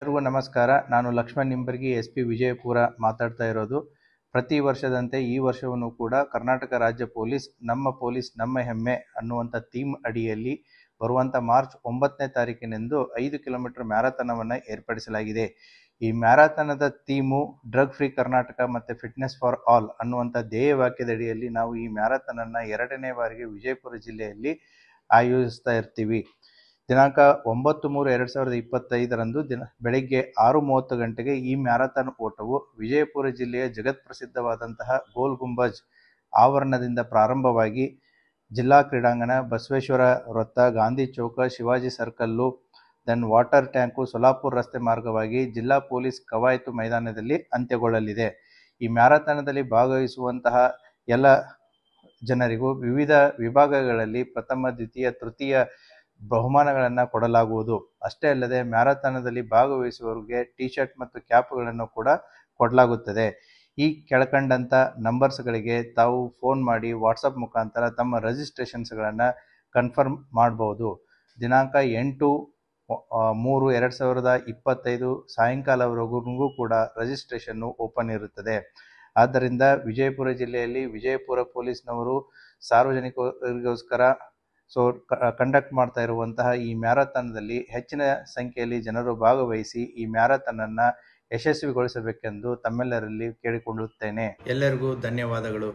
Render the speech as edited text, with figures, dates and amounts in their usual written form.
ಎಲ್ಲರಿಗೂ ನಮಸ್ಕಾರ. ನಾನು ಲಕ್ಷ್ಮಣ್ ನಿಂಬರ್ಗಿ, SP ವಿಜಯಪುರ ಮಾತಾಡ್ತಾ ಇರೋದು. ಪ್ರತಿ ವರ್ಷದಂತೆ ಈ ವರ್ಷವೂ ಕೂಡ ಕರ್ನಾಟಕ ರಾಜ್ಯ ಪೊಲೀಸ್ ನಮ್ಮ ಹೆಮ್ಮೆ ಅನ್ನುವಂಥ ಥೀಮ್ ಅಡಿಯಲ್ಲಿ ಬರುವಂಥ ಮಾರ್ಚ್ 9ನೇ ತಾರೀಕಿನಂದು 5 ಕಿಲೋಮೀಟರ್ ಮ್ಯಾರಥಾನವನ್ನು ಏರ್ಪಡಿಸಲಾಗಿದೆ. ಈ ಮ್ಯಾರಥಾನದ ಥೀಮು ಡ್ರಗ್ ಫ್ರೀ ಕರ್ನಾಟಕ ಮತ್ತು ಫಿಟ್ನೆಸ್ ಫಾರ್ ಆಲ್ ಅನ್ನುವಂಥ ಧ್ಯೇಯ ವಾಕ್ಯದಡಿಯಲ್ಲಿ ನಾವು ಈ ಮ್ಯಾರಥಾನನ್ನು 2ನೇ ಬಾರಿಗೆ ವಿಜಯಪುರ ಜಿಲ್ಲೆಯಲ್ಲಿ ಆಯೋಜಿಸ್ತಾ ಇರ್ತೀವಿ. ದಿನಾಂಕ 9/3/2025 ಬೆಳಗ್ಗೆ 6:30 ಗಂಟೆಗೆ ಈ ಮ್ಯಾರಥಾನ್ ಓಟವು ವಿಜಯಪುರ ಜಿಲ್ಲೆಯ ಜಗತ್ಪ್ರಸಿದ್ಧವಾದಂತಹ ಗೋಲ್ ಗುಂಬಜ್ ಆವರಣದಿಂದ ಪ್ರಾರಂಭವಾಗಿ ಜಿಲ್ಲಾ ಕ್ರೀಡಾಂಗಣ, ಬಸವೇಶ್ವರ ವೃತ್ತ, ಗಾಂಧಿ ಚೌಕ, Shivaji circle, then water tank, Solapur ರಸ್ತೆ ಮಾರ್ಗವಾಗಿ ಜಿಲ್ಲಾ ಪೊಲೀಸ್ ಕವಾಯತು ಮೈದಾನದಲ್ಲಿ ಅಂತ್ಯಗೊಳ್ಳಲಿದೆ. ಈ ಮ್ಯಾರಥಾನದಲ್ಲಿ ಭಾಗವಹಿಸುವಂತಹ ಎಲ್ಲ ಜನರಿಗೂ ವಿವಿಧ ವಿಭಾಗಗಳಲ್ಲಿ ಪ್ರಥಮ, ದ್ವಿತೀಯ, ತೃತೀಯ ಬಹುಮಾನಗಳನ್ನು ಕೊಡಲಾಗುವುದು. ಅಷ್ಟೇ ಅಲ್ಲದೆ ಮ್ಯಾರಥಾನದಲ್ಲಿ ಭಾಗವಹಿಸುವವರಿಗೆ ಟಿ ಶರ್ಟ್ ಮತ್ತು ಕ್ಯಾಪ್ಗಳನ್ನು ಕೂಡ ಕೊಡಲಾಗುತ್ತದೆ. ಈ ಕೆಳಕಂಡಂಥ ನಂಬರ್ಸ್ಗಳಿಗೆ ತಾವು ಫೋನ್ ಮಾಡಿ ವಾಟ್ಸಪ್ ಮುಖಾಂತರ ತಮ್ಮ ರಿಜಿಸ್ಟ್ರೇಷನ್ಸ್ಗಳನ್ನು ಕನ್ಫರ್ಮ್ ಮಾಡ್ಬೋದು. ದಿನಾಂಕ 8/3/2025 ಸಾಯಂಕಾಲವರೆಗೂ ಕೂಡ ರಿಜಿಸ್ಟ್ರೇಷನ್ನು ಓಪನ್ ಇರುತ್ತದೆ. ಆದ್ದರಿಂದ ವಿಜಯಪುರ ಜಿಲ್ಲೆಯಲ್ಲಿ ವಿಜಯಪುರ ಪೊಲೀಸ್ನವರು ಸಾರ್ವಜನಿಕರಿಗೋಸ್ಕರ ಕಂಡಕ್ಟ್ ಮಾಡ್ತಾ ಇರುವಂತಹ ಈ ಮ್ಯಾರಥಾನದಲ್ಲಿ ಹೆಚ್ಚಿನ ಸಂಖ್ಯೆಯಲ್ಲಿ ಜನರು ಭಾಗವಹಿಸಿ ಈ ಮ್ಯಾರಥಾನನ್ನು ಯಶಸ್ವಿಗೊಳಿಸಬೇಕೆಂದು ತಮ್ಮೆಲ್ಲರಲ್ಲಿ ಕೇಳಿಕೊಳ್ಳುತ್ತೇನೆ. ಎಲ್ಲರಿಗೂ ಧನ್ಯವಾದಗಳು.